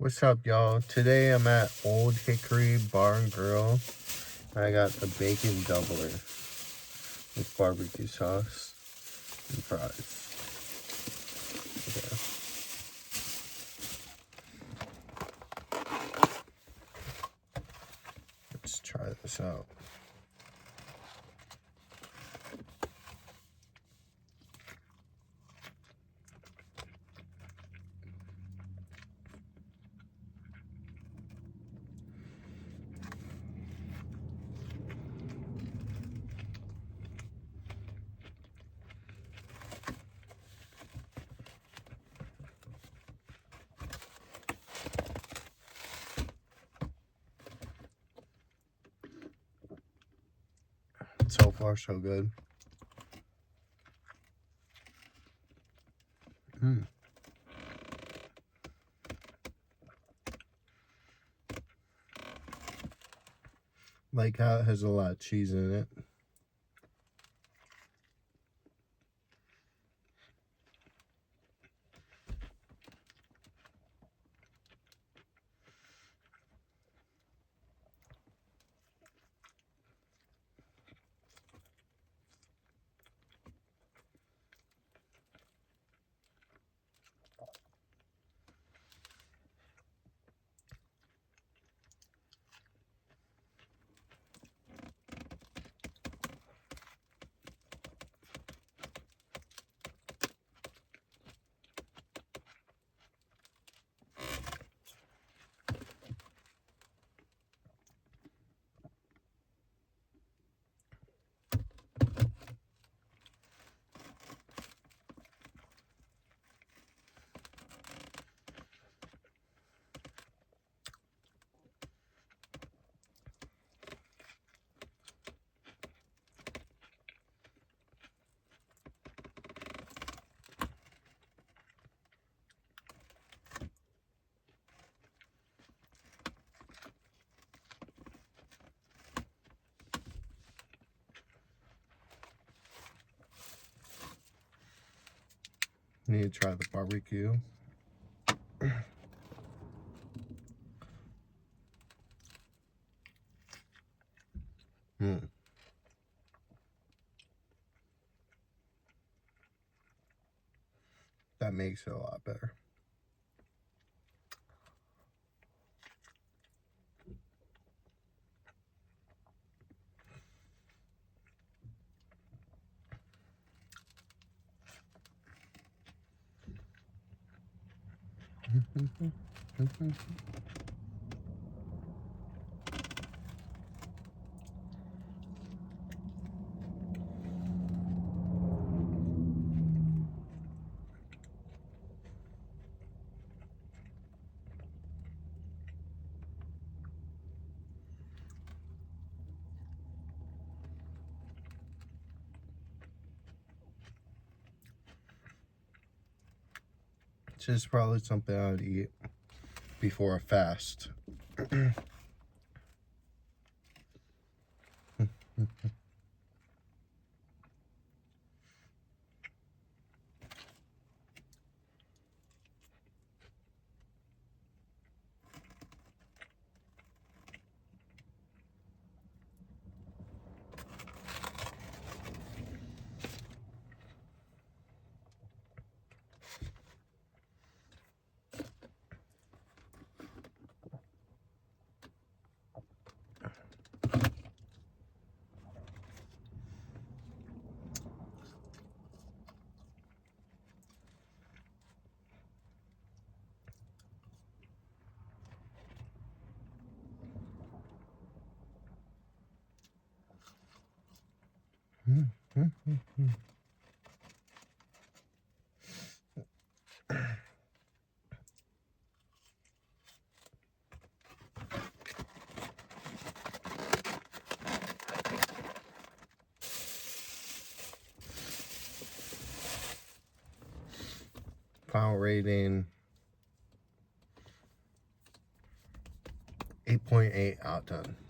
What's up, y'all? Today I'm at Old Hickory Bar and Grill. I got the bacon doubler with barbecue sauce and fries. Okay. Let's try this out. So far, so good. Like how it has a lot of cheese in it. Need to try the barbecue. That makes it a lot better. This is probably something I would eat before a fast. Final rating 8.8 out of 10.